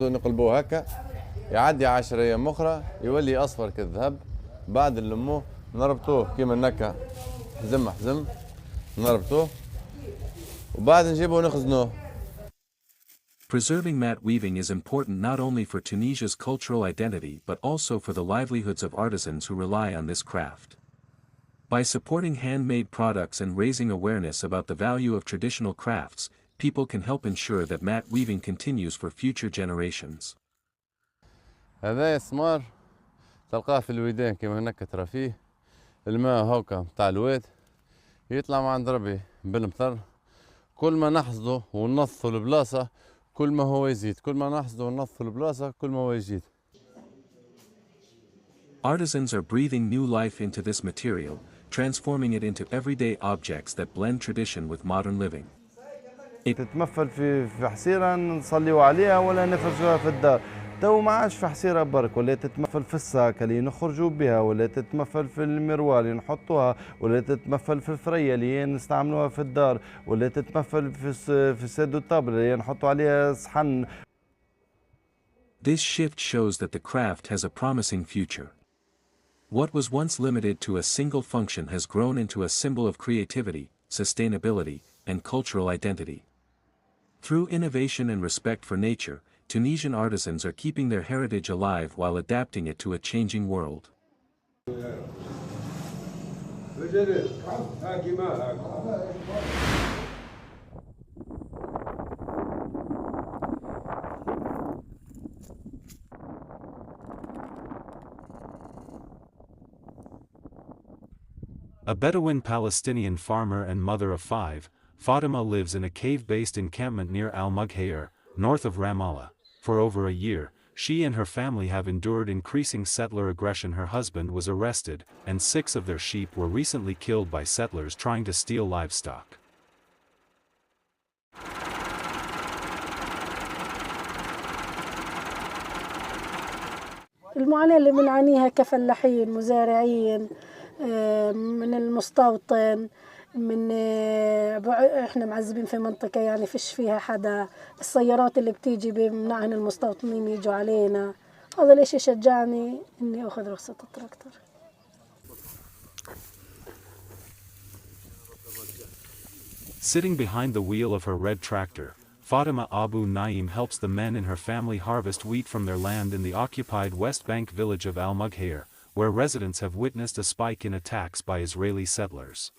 نقلبوه هكا، يعدي 10 أيام أخرى يولي أصفر كالذهب. بعد نلموه نربطوه كيما نكا، حزم حزم نربطوه، وبعد نجيبه ونخزنوه. Preserving mat weaving is important not only for Tunisia's cultural identity but also for the livelihoods of artisans who rely on this craft. By supporting handmade products and raising awareness about the value of traditional crafts, people can help ensure that mat weaving continues for future generations. هذا سمار تلقاه في الويدان كيما هناك ترى فيه الماء هوكا متاع الواد يطلع مع عند ربي بالمطر. كل ما نحصده وننظفه البلاصة كل ما هو يزيد، كل ما نحصده وننظفه البلاصة كل ما هو يزيد. Artisans are breathing new life into this material, transforming it into everyday objects that blend tradition with modern living. تتمثل في حصيرة نصليوا عليها ولا نفرشوها في الدار. تو ما عادش في حصيرة برك، ولا تتمثل في الساك اللي نخرجوا بها، ولا تتمثل في المروال اللي نحطوها، ولا تتمثل في الفرية اللي نستعملوها في الدار، ولا تتمثل في السادو الطابلة اللي نحطوا عليها صحن. This shift shows that the craft has a promising future. What was once limited to a single function has grown into a symbol of creativity, sustainability, and cultural identity. Through innovation and respect for nature, Tunisian artisans are keeping their heritage alive while adapting it to a changing world. A Bedouin Palestinian farmer and mother of 5, Fatima lives in a cave-based encampment near Al-Mughayr, north of Ramallah. For over a year, she and her family have endured increasing settler aggression. Her husband was arrested, and 6 of their sheep were recently killed by settlers trying to steal livestock. المعاناة اللي بنعانيها كفلاحين مزارعين، من المستوطن، من احنا معذبين في منطقة يعني فيش فيها حدا، السيارات اللي بتيجي بمنعهن المستوطنين يجوا علينا. هذا الاشي شجعني اني اخذ رخصة التراكتور. Sitting behind the wheel of her red tractor, Fatima Abu Naim helps the men in her family harvest wheat from their land in the occupied West Bank village of Al-Mughayr, where residents have witnessed a spike in attacks by Israeli settlers.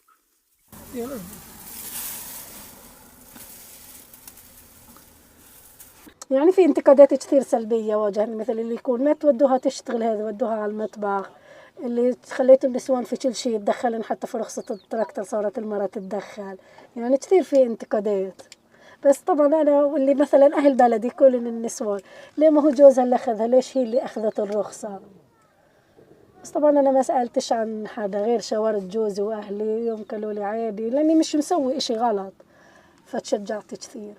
يعني في انتقادات كثير سلبية واجهني، مثل اللي يكون ما تودوها تشتغل، هذا ودوها على المطبخ، اللي خليت النسوان في كل شيء تدخلن، حتى في رخصة التراكتور صارت المرأة تتدخل. يعني كثير في انتقادات. بس طبعا أنا واللي مثلا أهل بلدي كل النسوان، ليه ما هو جوزها اللي أخذها، ليش هي اللي أخذت الرخصة؟ بس طبعا أنا ما سألتش عن حدا غير شاورت جوزي وأهلي، يوم قالوا لي عادي لأني مش مسوي إشي غلط، فتشجعت كثير.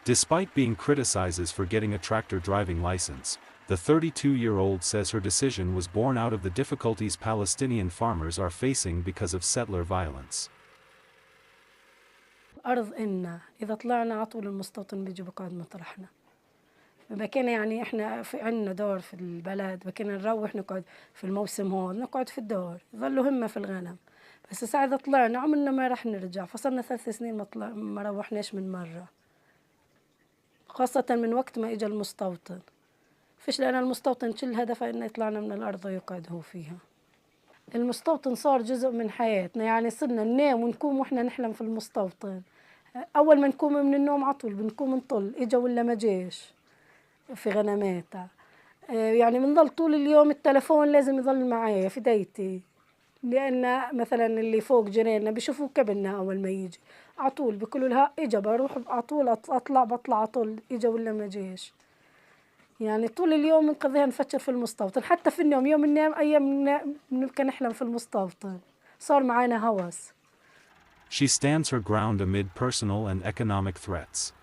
Despite being criticized for getting a tractor driving license, the 32-year-old says her decision was born out of the difficulties Palestinian farmers are facing because of settler violence. أرض إنا إذا طلعنا عطول المستوطن بيجي بقعد مطرحنا. بكينا يعني إحنا في عنا دور في البلد، بكينا نروح نقعد في الموسم هون نقعد في الدور، ظلوا همة في الغنم. بس ساعة إذا طلعنا عمرنا ما راح نرجع، فصلنا 3 سنين ما روحناش من مرة، خاصة من وقت ما إجا المستوطن. فيش لأن المستوطن كل هدفه إنه يطلعنا من الأرض ويقعد هو فيها. المستوطن صار جزء من حياتنا، يعني صرنا ننام ونقوم وإحنا نحلم في المستوطن. أول ما نقوم من النوم عطول بنقوم نطل إجا ولا ما جيش في غنماتها. يعني بنضل طول اليوم التلفون لازم يضل معايا في ديتي، لأن مثلا اللي فوق جيراننا بيشوفوا كبلنا أول ما يجي عطول بيقولوا لها إجا، بروح عطول بطلع عطول إجا ولا ما جيش. يعني طول اليوم نقضيها نفكر في المستوطن، حتى في النوم يوم ننام أيام بنبقى نحلم في المستوطن، صار معانا هوس. She stands her ground amid personal and economic threats.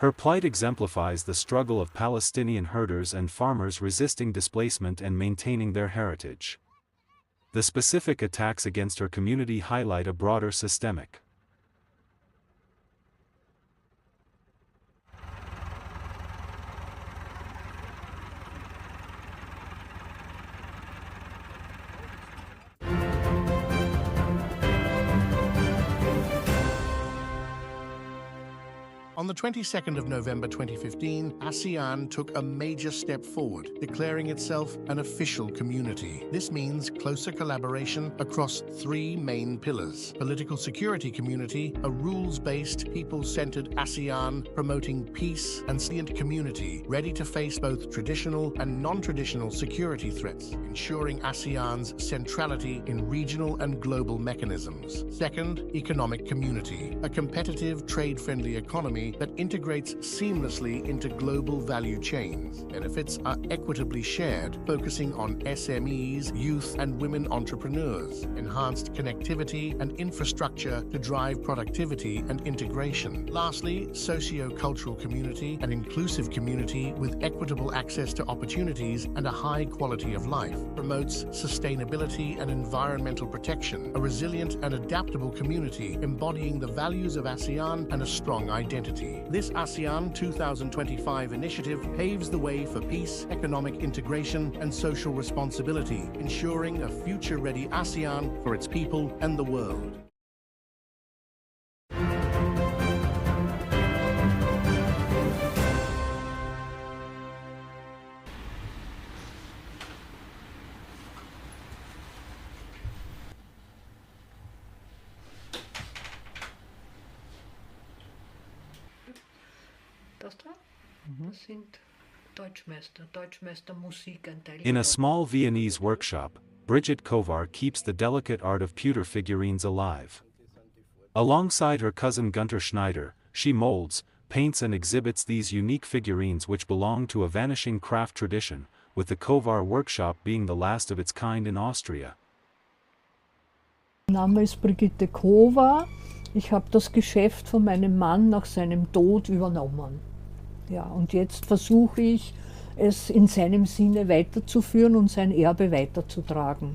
Her plight exemplifies the struggle of Palestinian herders and farmers resisting displacement and maintaining their heritage. The specific attacks against her community highlight a broader systemic On the 22nd of November 2015, ASEAN took a major step forward, declaring itself an official community. This means closer collaboration across three main pillars: political security community, a rules-based, people-centered ASEAN promoting peace and resilient community, ready to face both traditional and non-traditional security threats, ensuring ASEAN's centrality in regional and global mechanisms. Second, economic community, a competitive, trade-friendly economy that integrates seamlessly into global value chains. Benefits are equitably shared, focusing on SMEs, youth and women entrepreneurs, enhanced connectivity and infrastructure to drive productivity and integration. Lastly, socio-cultural community, an inclusive community with equitable access to opportunities and a high quality of life, promotes sustainability and environmental protection, a resilient and adaptable community embodying the values of ASEAN and a strong identity. This ASEAN 2025 initiative paves the way for peace, economic integration, and social responsibility, ensuring a future-ready ASEAN for its people and the world. Das da? Das sind Deutschmeister Musik, ein Teil. In a small Viennese workshop, Brigitte Kovar keeps the delicate art of pewter figurines alive. Alongside her cousin Gunter Schneider, she molds, paints and exhibits these unique figurines which belong to a vanishing craft tradition, with the Kovar workshop being the last of its kind in Austria. Mein Name ist Brigitte Kovar. Ich habe das Geschäft von meinem Mann nach seinem Tod übernommen. Ja, und jetzt versuche ich, es in seinem Sinne weiterzuführen und sein Erbe weiterzutragen.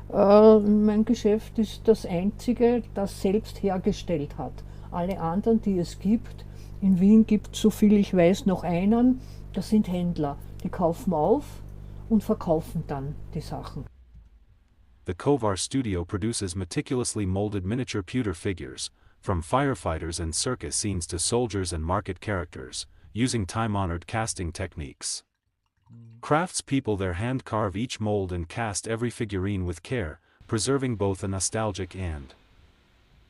Mein Geschäft ist das einzige, das selbst hergestellt hat. Alle anderen, die es gibt, in Wien gibt es, soviel ich weiß, noch einen, das sind Händler. Die kaufen auf und verkaufen dann die Sachen. The Kovar studio produces meticulously molded miniature pewter figures, from firefighters and circus scenes to soldiers and market characters, using time-honored casting techniques. Craftspeople there hand-carve each mold and cast every figurine with care, preserving both a nostalgic and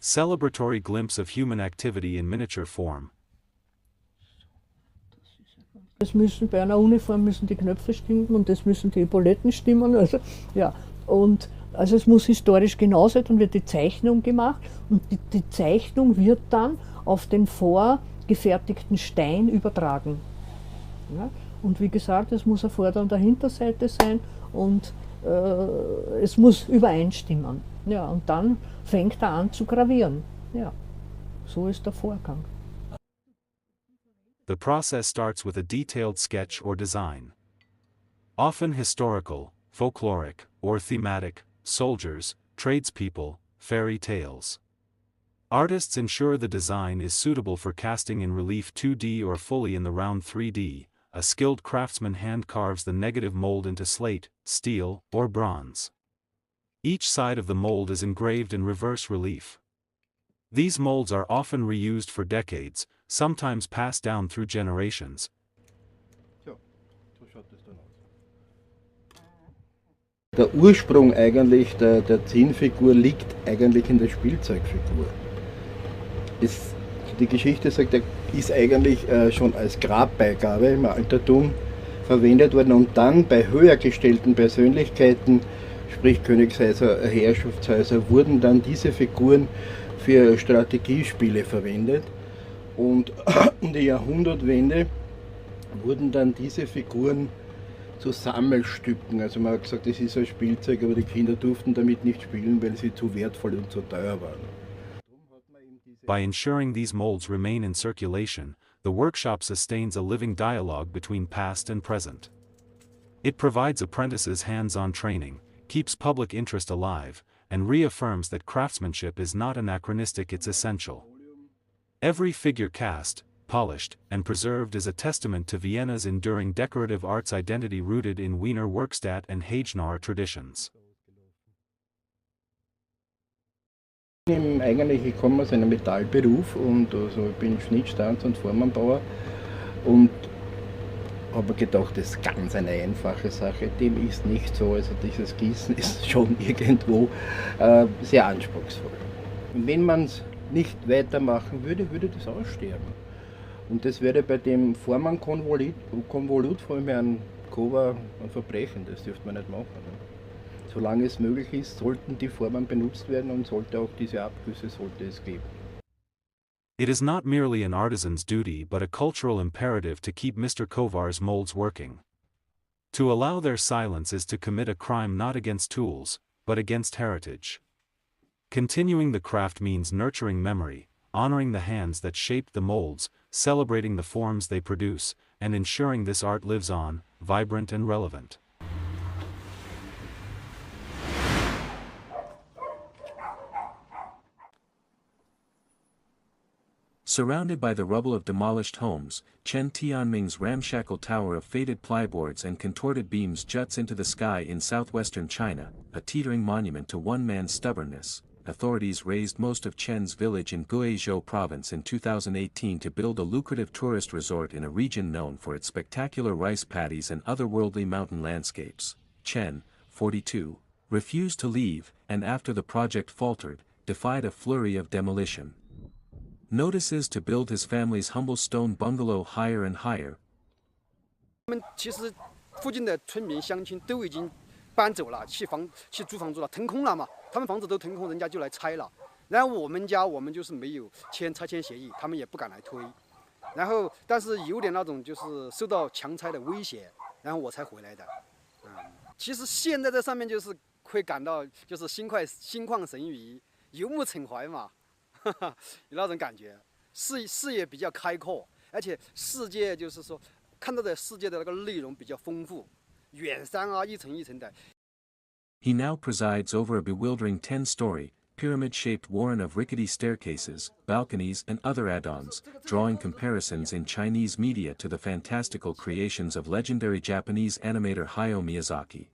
celebratory glimpse of human activity in miniature form. Es müssen bei einer Uniform müssen die Knöpfe stimmen und es müssen die Epauletten stimmen. Also, ja. Und also es muss historisch genau sein, dann wird die Zeichnung gemacht und die Zeichnung wird dann auf den vorgefertigten Stein übertragen. Ja? Und wie gesagt, es muss eine Vorder- und eine Hinterseite sein und es muss übereinstimmen. Ja, und dann fängt er an zu gravieren. Ja, so ist der Vorgang. The process starts with a detailed sketch or design. Often historical, folkloric, or thematic, soldiers, tradespeople, fairy tales. Artists ensure the design is suitable for casting in relief 2D or fully in the round 3D. A skilled craftsman hand carves the negative mold into slate, steel, or bronze. Each side of the mold is engraved in reverse relief. These molds are often reused for decades, sometimes passed down through generations. Der Ursprung eigentlich der Zinnfigur liegt eigentlich in der Spielzeugfigur. Die Geschichte sagt, er ist eigentlich schon als Grabbeigabe im Altertum verwendet worden und dann bei höher gestellten Persönlichkeiten, sprich Königshäuser, Herrschaftshäuser, wurden dann diese Figuren für Strategiespiele verwendet und um die Jahrhundertwende wurden dann diese Figuren zu Sammelstücken. Also man hat gesagt, das ist ein Spielzeug, aber die Kinder durften damit nicht spielen, weil sie zu wertvoll und zu teuer waren. By ensuring these molds remain in circulation, the workshop sustains a living dialogue between past and present. It provides apprentices hands-on training, keeps public interest alive, and reaffirms that craftsmanship is not anachronistic, it's essential. Every figure cast, polished, and preserved is a testament to Vienna's enduring decorative arts identity rooted in Wiener Werkstatt and Hagenaar traditions. Ich komme aus einem Metallberuf und also ich bin Schnittstands- und Formenbauer und habe gedacht, das ist ganz eine einfache Sache. Dem ist nicht so. Also dieses Gießen ist schon irgendwo sehr anspruchsvoll. Und wenn man es nicht weitermachen würde, würde das aussterben. Und das wäre bei dem Formenkonvolut von Herrn Kova ein Verbrechen. Das dürfte man nicht machen. Ne? Solange es möglich ist, sollten die Formen benutzt werden und sollte auch diese Abgüsse sollte es geben. It is not merely an artisan's duty but a cultural imperative to keep Mr. Kovar's molds working. To allow their silence is to commit a crime not against tools, but against heritage. Continuing the craft means nurturing memory, honoring the hands that shaped the molds, celebrating the forms they produce, and ensuring this art lives on, vibrant and relevant. Surrounded by the rubble of demolished homes, Chen Tianming's ramshackle tower of faded plyboards and contorted beams juts into the sky in southwestern China, a teetering monument to one man's stubbornness. Authorities razed most of Chen's village in Guizhou province in 2018 to build a lucrative tourist resort in a region known for its spectacular rice paddies and otherworldly mountain landscapes. Chen, 42, refused to leave, and after the project faltered, defied a flurry of demolition. Notices to build his family's humble stone bungalow higher and higher. 他们其实附近的村民乡亲都已经搬走了，去租房住了，腾空了嘛。他们房子都腾空，人家就来拆了。然后我们就是没有签拆迁协议，他们也不敢来推。然后但是有点那种就是受到强拆的威胁，然后我才回来的。其实现在在上面就是会感到就是心旷神怡，游目骋怀嘛。 有那种感觉，视野比较开阔，而且世界就是说看到的世界的那个内容比较丰富，远山啊，一层一层的。He now presides over a bewildering 10-story, pyramid-shaped warren of rickety staircases, balconies and other add-ons, drawing comparisons in Chinese media to the fantastical creations of legendary Japanese animator Hayao Miyazaki.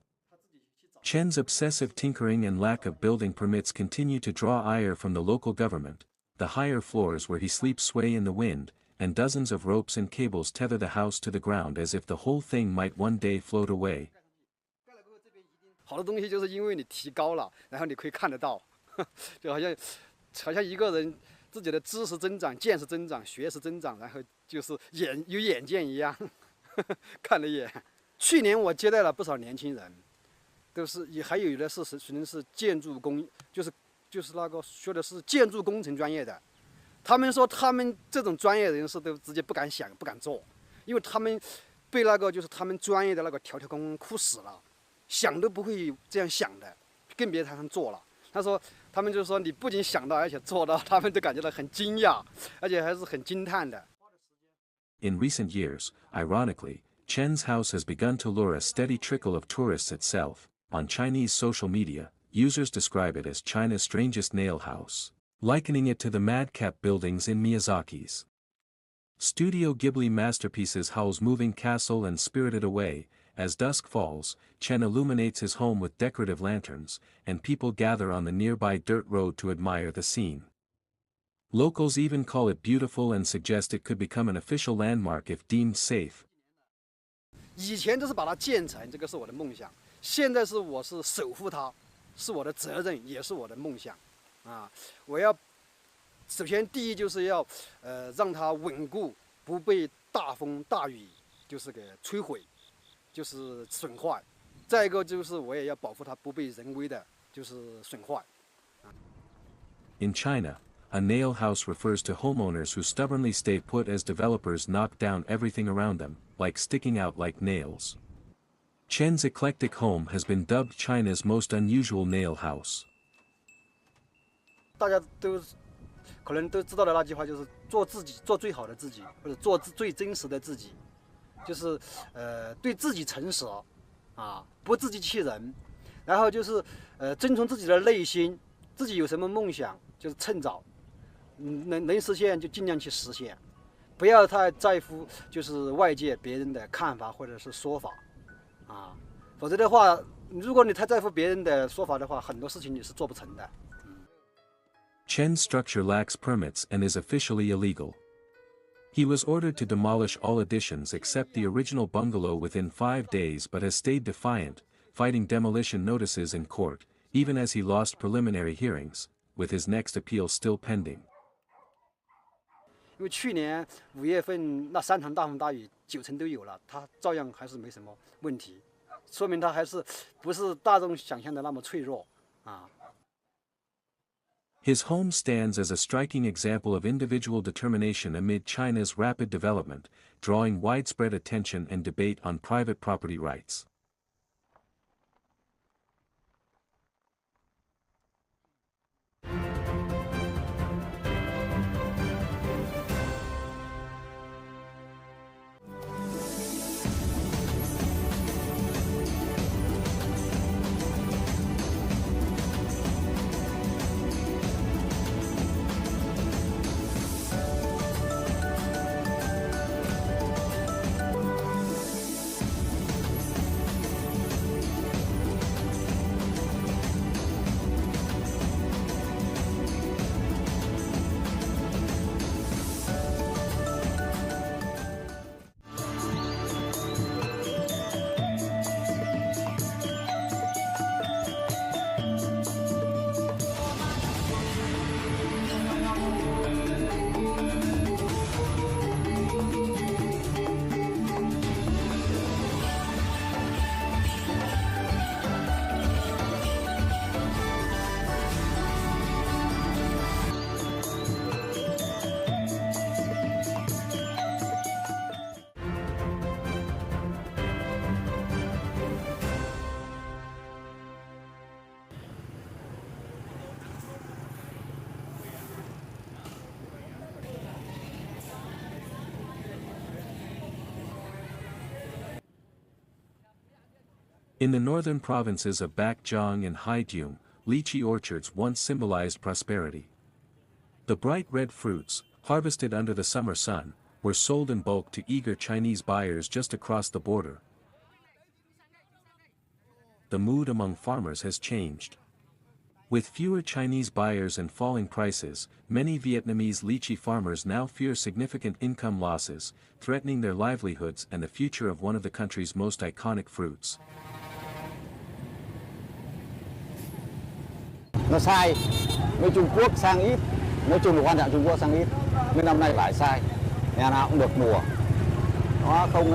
Chen's obsessive tinkering and lack of building permits continue to draw ire from the local government. The higher floors where he sleeps sway in the wind, and dozens of ropes and cables tether the house to the ground as if the whole thing might one day float away. 好多东西就是因为你提高了，然后你可以看得到，就好像一个人自己的知识增长、见识增长、学识增长，然后就是有眼见一样，看了一眼。去年我接待了不少年轻人。 都是也还有的是可能是建筑工，就是那个学的是建筑工程专业的，他们说他们这种专业人士都直接不敢想不敢做，因为他们被那个就是他们专业的那个条条框框哭死了，想都不会这样想的，更别谈做了。他说他们就是说你不仅想到而且做到，他们都感觉到很惊讶，而且还是很惊叹的。In recent years, ironically, Chen's house has begun to lure a steady trickle of tourists itself. On Chinese social media, users describe it as China's strangest nail house, likening it to the madcap buildings in Miyazaki's Studio Ghibli masterpieces Howl's Moving Castle and Spirited Away. As dusk falls, Chen illuminates his home with decorative lanterns, and people gather on the nearby dirt road to admire the scene. Locals even call it beautiful and suggest it could become an official landmark if deemed safe. 以前就是把它建成，这个是我的梦想。 现在我是守护它，是我的责任，也是我的梦想，啊！我要首先第一就是要让它稳固，不被大风大雨就是给摧毁，就是损坏。再一个就是我也要保护它不被人为的就是损坏。In China, a nail house refers to homeowners who stubbornly stay put as developers knock down everything around them, like sticking out like nails. Chen's eclectic home has been dubbed China's most unusual nail house. 大家都可能都知道的那句话就是做自己，做最好的自己，或者做最真实的自己，就是对自己诚实，啊，不自欺欺人，然后就是遵从自己的内心，自己有什么梦想就是趁早，能实现就尽量去实现，不要太在乎就是外界别人的看法或者是说法。 啊，否则的话，如果你太在乎别人的说法的话，很多事情你是做不成的。Chen's structure lacks permits and is officially illegal. He was ordered to demolish all additions except the original bungalow within 5 days but has stayed defiant, fighting demolition notices in court, even as he lost preliminary hearings, with his next appeal still pending. 因为去年5月份那3场大风大雨9成都有了，它照样还是没什么问题，说明它还是不是大众想象的那么脆弱啊。 His home stands as a striking example of individual determination amid China's rapid development, drawing widespread attention and debate on private property rights. In the northern provinces of Bac Giang and Haidium, lychee orchards once symbolized prosperity. The bright red fruits, harvested under the summer sun, were sold in bulk to eager Chinese buyers just across the border. The mood among farmers has changed. With fewer Chinese buyers and falling prices, many Vietnamese lychee farmers now fear significant income losses, threatening their livelihoods and the future of one of the country's most iconic fruits. Nó sai, người Trung Quốc sang ít, nói chung là quan trọng Trung Quốc sang ít, nhưng năm nay lại sai, nhà nào cũng được mùa, nó không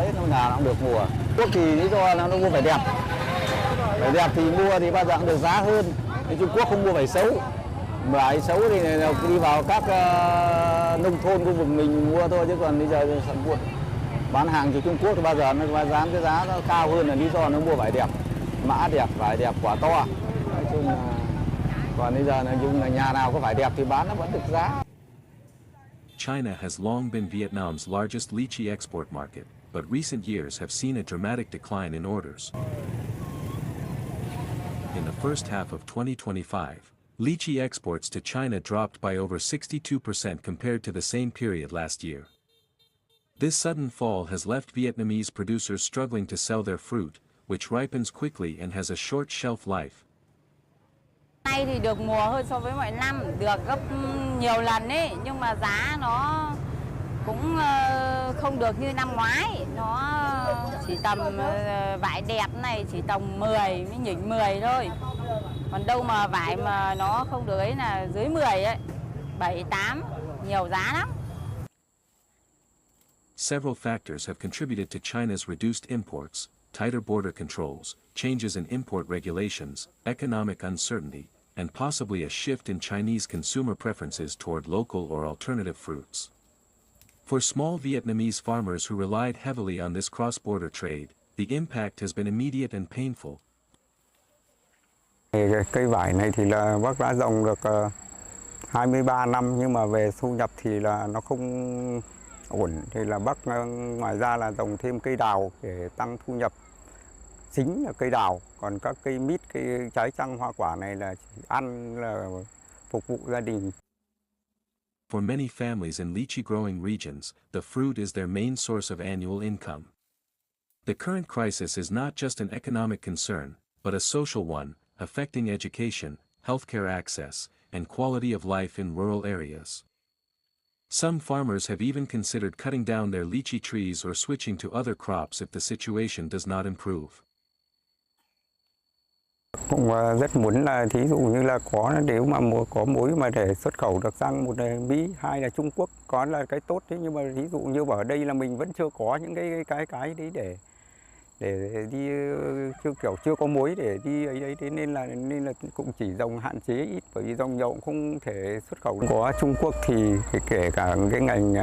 ít năm nào cũng được mùa. Quốc thì lý do là nó mua vải đẹp thì mua thì bao giờ cũng được giá hơn, nhưng Trung Quốc không mua vải xấu, vải xấu thì đi vào các nông thôn khu vực mình mua thôi, chứ còn bây giờ sản xuất bán hàng thì Trung Quốc thì bao giờ nó dám cái giá nó cao hơn là lý do nó mua vải đẹp, mã đẹp, vải đẹp, quả to. Nói chung là còn bây giờ là nhà nào có vải đẹp thì bán nó vẫn được giá. China has long been Vietnam's largest lychee export market, but recent years have seen a dramatic decline in orders. In the first half of 2025, lychee exports to China dropped by over 62% compared to the same period last year. This sudden fall has left Vietnamese producers struggling to sell their fruit, which ripens quickly and has a short shelf life. Nay thì được mùa hơn so với mọi năm, được gấp nhiều lần ấy, nhưng mà giá nó cũng không được như năm ngoái, nó chỉ tầm vải đẹp này chỉ tầm 10 mới nhỉnh 10 thôi. Còn đâu mà vải mà nó không được ấy là dưới 10 ấy, 7, 8, nhiều giá lắm. Several factors have contributed to China's reduced imports: tighter border controls, changes in import regulations, economic uncertainty, and possibly a shift in Chinese consumer preferences toward local or alternative fruits. For small Vietnamese farmers who relied heavily on this cross-border trade, the impact has been immediate and painful. Cây vải này thì là bác đã trồng được 23 năm, nhưng mà về thu nhập thì là nó không ổn, thì là bác ngoài ra là trồng thêm cây đào để tăng thu nhập. Chính là cây đào, còn các cây mít, cây trái chăng hoa quả này là chỉ ăn, là phục vụ gia đình. For many families in lychee growing regions, the fruit is their main source of annual income. The current crisis is not just an economic concern, but a social one, affecting education, healthcare access, and quality of life in rural areas. Some farmers have even considered cutting down their lychee trees or switching to other crops if the situation does not improve. Cũng rất muốn là thí dụ như là có, nếu mà có mối mà để xuất khẩu được sang một là Mỹ, hai là Trung Quốc, có là cái tốt thế, nhưng mà thí dụ như ở đây là mình vẫn chưa có những cái đấy để đi, chưa có mối để đi ấy đấy, thế nên là cũng chỉ dòng hạn chế ít, bởi vì dòng dầu cũng không thể xuất khẩu. Có Trung Quốc thì kể cả cái ngành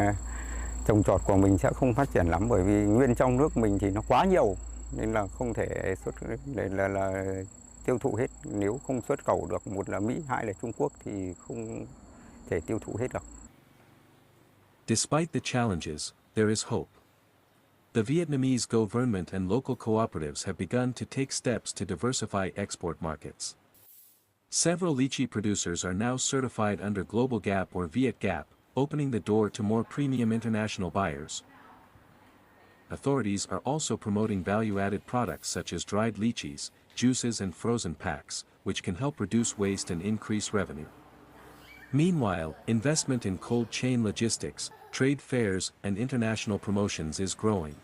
trồng trọt của mình sẽ không phát triển lắm, bởi vì nguyên trong nước mình thì nó quá nhiều nên là không thể là tiêu thụ hết. Nếu không xuất khẩu được, một là Mỹ, hai là Trung Quốc thì không thể tiêu thụ hết được. Despite the challenges, there is hope. The Vietnamese government and local cooperatives have begun to take steps to diversify export markets. Several lychee producers are now certified under Global GAP or Viet GAP, opening the door to more premium international buyers. Authorities are also promoting value-added products such as dried lychees, juices and frozen packs, which can help reduce waste and increase revenue. Meanwhile, investment in cold chain logistics, trade fairs, and international promotions is growing.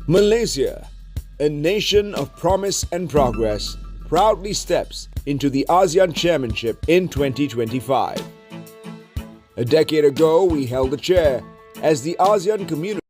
Malaysia, a nation of promise and progress, proudly steps into the ASEAN Chairmanship in 2025. A decade ago, we held the chair as the ASEAN Community